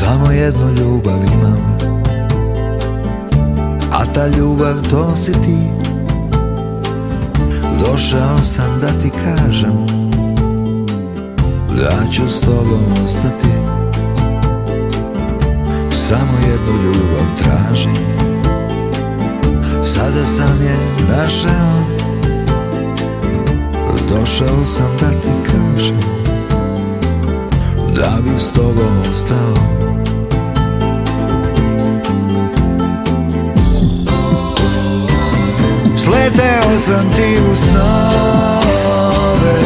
Samo jednu ljubav imam, a ta ljubav to si ti. Došao sam da ti kažem da ću s tobom ostati. Samo jednu ljubav tražim, sada sam je našao. Došao sam da ti kažem da bih s tobom ostao. Sleteo sam ti u snove,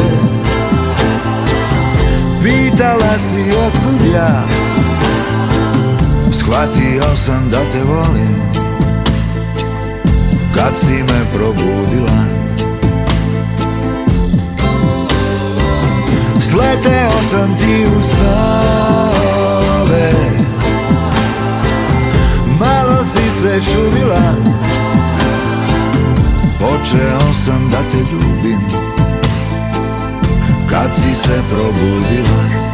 pitala si otkud ja. Shvatio sam da te volim kad si me probudila. Sleteo sam ti u snove, malo si se čudila. Počeo sam da te ljubim kad si se probudila.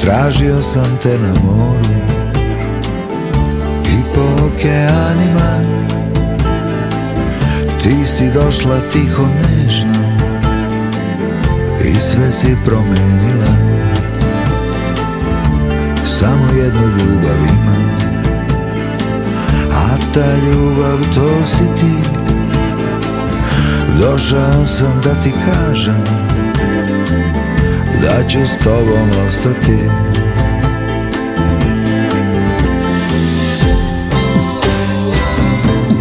Tražio sam te na moru i po okeanima. Ti si došla tiho, nežno i sve si promenila. Samo jednu ljubav imam, a ta ljubav to si ti. Došao sam da ti kažem da ću s tobom ostati.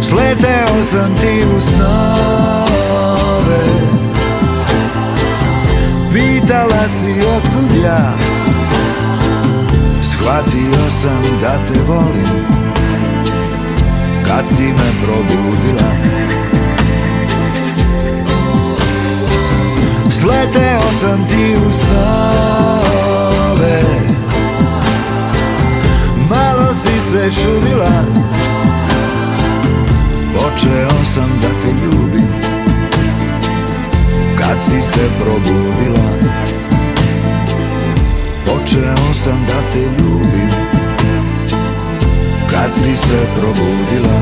Sleteo sam ti u snove, pitala si otkud ja. Shvatio sam da te volim kad si me probudila. Sleteo sam ti u snove, malo si se čudila. Počeo sam da te ljubim kad si se probudila. Počeo sam da te ljubim kad si se probudila.